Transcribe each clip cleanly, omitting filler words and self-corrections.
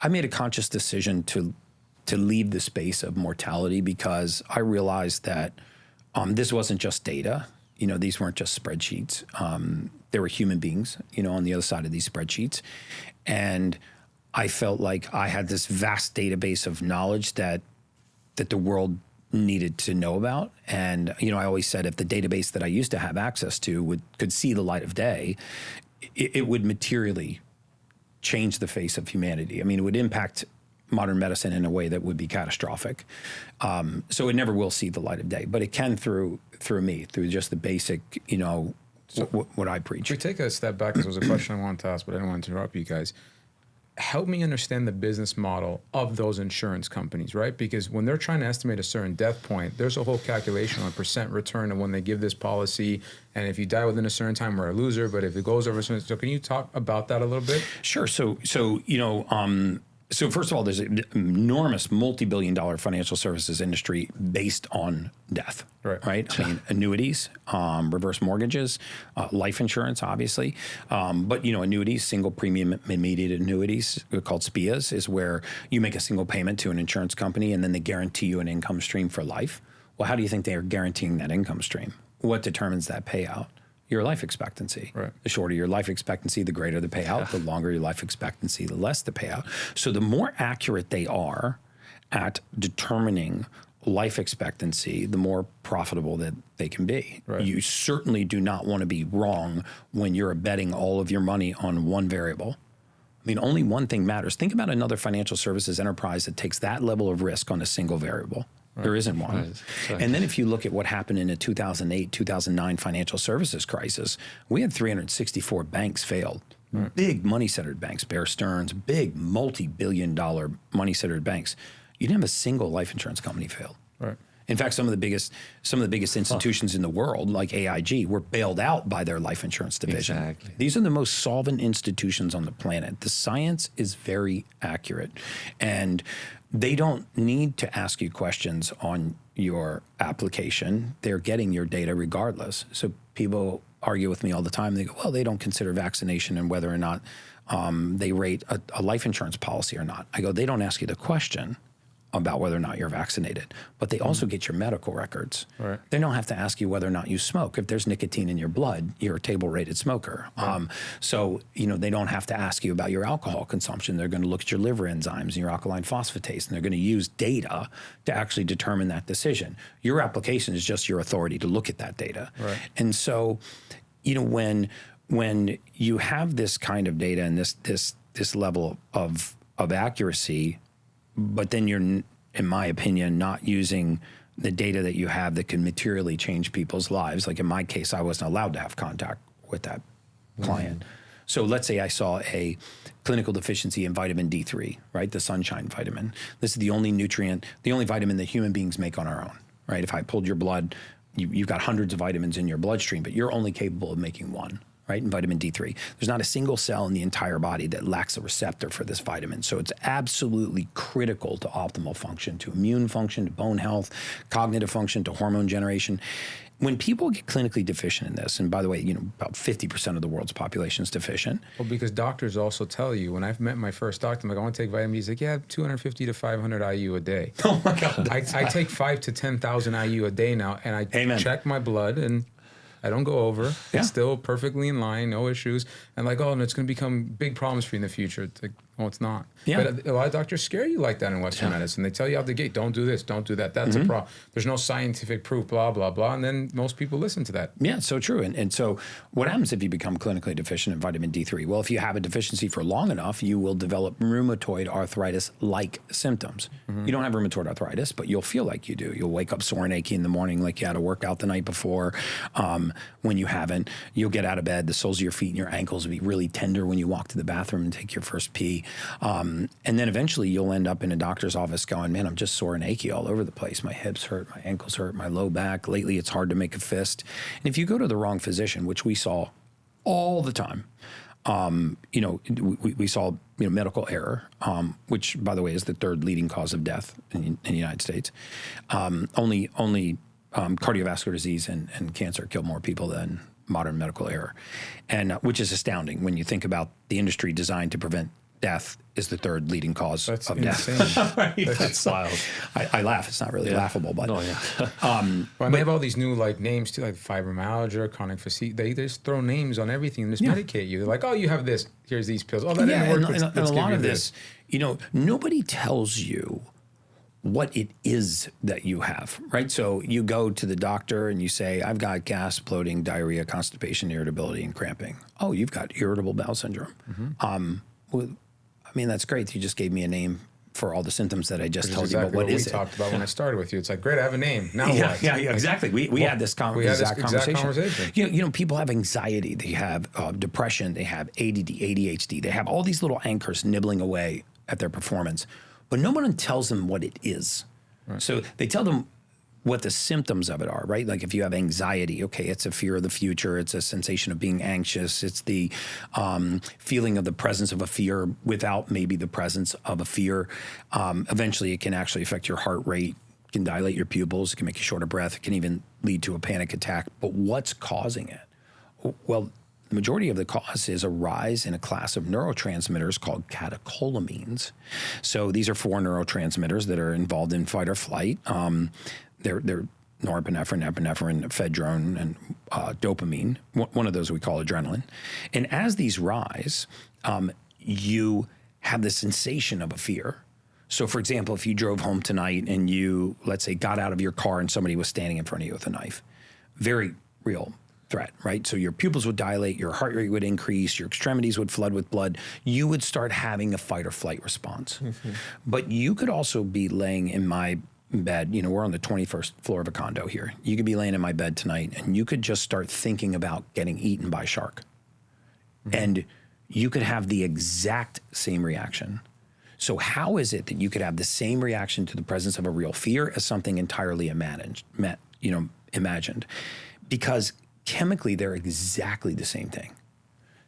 I made a conscious decision to leave the space of mortality because I realized that this wasn't just data. These weren't just spreadsheets. There were human beings, on the other side of these spreadsheets. And I felt like I had this vast database of knowledge that the world needed to know about. And, I always said if the database that I used to have access to could see the light of day, it would materially change the face of humanity. I mean, it would impact modern medicine in a way that would be catastrophic. So it never will see the light of day, but it can through me, through just the basic, what I preach. If we take a step back, because there was a question I wanted to ask, but I didn't want to interrupt you guys. Help me understand the business model of those insurance companies, right? Because when they're trying to estimate a certain death point, there's a whole calculation on percent return of when they give this policy. And if you die within a certain time, we're a loser. But if it goes over a certain, so can you talk about that a little bit? Sure. So first of all, there's an enormous multi-billion-dollar financial services industry based on death, right? I mean, annuities, reverse mortgages, life insurance, obviously. But, annuities, single premium immediate annuities called SPIAs is where you make a single payment to an insurance company and then they guarantee you an income stream for life. Well, how do you think they are guaranteeing that income stream? What determines that payout? Your life expectancy. Right. The shorter your life expectancy, the greater the payout. The longer your life expectancy, the less the payout. So the more accurate they are at determining life expectancy, the more profitable that they can be. Right. You certainly do not want to be wrong when you're betting all of your money on one variable. I mean, only one thing matters. Think about another financial services enterprise that takes that level of risk on a single variable. Right. There isn't one. Right. And then if you look at what happened in the 2008, 2009 financial services crisis, we had 364 banks failed. Right. Big money-centered banks, Bear Stearns, big multi-billion-dollar money-centered banks. You didn't have a single life insurance company failed. Right. In fact, some of the biggest institutions in the world, like AIG, were bailed out by their life insurance division. Exactly. These are the most solvent institutions on the planet. The science is very accurate, and they don't need to ask you questions on your application. They're getting your data regardless. So people argue with me all the time. They go, well, they don't consider vaccination and whether or not they rate a life insurance policy or not. I go, they don't ask you the question about whether or not you're vaccinated, but they also get your medical records. Right. They don't have to ask you whether or not you smoke. If there's nicotine in your blood, you're a table-rated smoker. Right. So they don't have to ask you about your alcohol consumption. They're going to look at your liver enzymes and your alkaline phosphatase, and they're going to use data to actually determine that decision. Your application is just your authority to look at that data. Right. And so, when you have this kind of data and this level of accuracy, but then you're, in my opinion, not using the data that you have that can materially change people's lives. Like in my case, I wasn't allowed to have contact with that client. So let's say I saw a clinical deficiency in vitamin D3, right? The sunshine vitamin. This is the only nutrient, the only vitamin that human beings make on our own, right? If I pulled your blood, you've got hundreds of vitamins in your bloodstream, but you're only capable of making one. Right, in vitamin D3. There's not a single cell in the entire body that lacks a receptor for this vitamin. So it's absolutely critical to optimal function, to immune function, to bone health, cognitive function, to hormone generation. When people get clinically deficient in this, and by the way, about 50% of the world's population is deficient. Well, because doctors also tell you, when I've met my first doctor, I'm like, I want to take vitamin D. He's like, yeah, 250 to 500 IU a day. Oh my God. I take 5 to 10,000 IU a day now, and I check my blood, and I don't go over. Yeah. It's still perfectly in line, no issues. And like, oh, and it's going to become big problems for you in the future. It's like, well, it's not. Yeah. But a lot of doctors scare you like that in Western medicine. They tell you out the gate, don't do this, don't do that. That's a problem. There's no scientific proof, blah, blah, blah. And then most people listen to that. Yeah, so true. And so what happens if you become clinically deficient in vitamin D3? Well, if you have a deficiency for long enough, you will develop rheumatoid arthritis-like symptoms. You don't have rheumatoid arthritis, but you'll feel like you do. You'll wake up sore and achy in the morning like you had to work out the night before. When you haven't, you'll get out of bed, the soles of your feet and your ankles will be really tender when you walk to the bathroom and take your first pee. And then eventually you'll end up in a doctor's office going, man, I'm just sore and achy all over the place. My hips hurt, my ankles hurt, my low back. Lately it's hard to make a fist. And if you go to the wrong physician, which we saw all the time, we saw medical error, which, by the way, is the third leading cause of death in the United States. Only cardiovascular disease and cancer kill more people than modern medical error, and which is astounding when you think about the industry designed to prevent death is the third leading cause That's of insane. death. Right? That's wild. I laugh. It's not really laughable, but No, yeah. Well, and they have all these new like names too, like fibromyalgia, chronic fatigue. They just throw names on everything and just medicate you. They're like, oh, you have this. Here's these pills. Oh, that didn't work. and Let's a give lot you of this, nobody tells you what it is that you have, right? So you go to the doctor and you say, I've got gas, bloating, diarrhea, constipation, irritability, and cramping. Oh, you've got irritable bowel syndrome. Well, I mean, that's great. You just gave me a name for all the symptoms that I just told you, but what is it? We talked about when I started with you. It's like, great, I have a name. Now what? Yeah, exactly. We had this exact conversation. People have anxiety. They have depression. They have ADD, ADHD. They have all these little anchors nibbling away at their performance, but no one tells them what it is. Right. So they tell them what the symptoms of it are, right? Like if you have anxiety, okay, it's a fear of the future. It's a sensation of being anxious. It's the feeling of the presence of a fear without maybe the presence of a fear. Eventually, it can actually affect your heart rate, can dilate your pupils, it can make you short of breath. It can even lead to a panic attack. But what's causing it? Well, the majority of the cause is a rise in a class of neurotransmitters called catecholamines. So these are 4 neurotransmitters that are involved in fight or flight. They're norepinephrine, epinephrine, ephedrine, and dopamine. One of those we call adrenaline. And as these rise, you have the sensation of a fear. So, for example, if you drove home tonight and you, let's say, got out of your car and somebody was standing in front of you with a knife, very real threat, right? So your pupils would dilate, your heart rate would increase, your extremities would flood with blood. You would start having a fight or flight response. Mm-hmm. But you could also be laying in my bed, we're on the 21st floor of a condo here. You could be laying in my bed tonight and you could just start thinking about getting eaten by a shark. Mm-hmm. And you could have the exact same reaction. So how is it that you could have the same reaction to the presence of a real fear as something entirely imagined? Because chemically, they're exactly the same thing.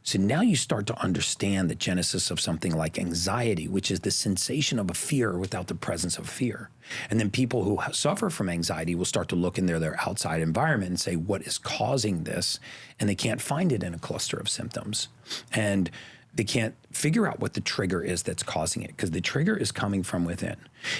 So now you start to understand the genesis of something like anxiety, which is the sensation of a fear without the presence of fear. And then people who suffer from anxiety will start to look in their outside environment and say, what is causing this? And they can't find it in a cluster of symptoms. And they can't figure out what the trigger is that's causing it, because the trigger is coming from within.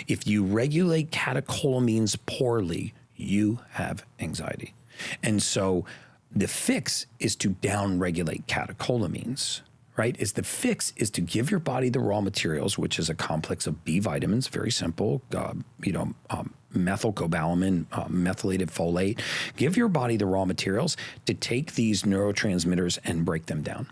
If you regulate catecholamines poorly, you have anxiety. And so the fix is to downregulate catecholamines, right? The fix is to give your body the raw materials, which is a complex of B vitamins, very simple, methylcobalamin, methylated folate. Give your body the raw materials to take these neurotransmitters and break them down.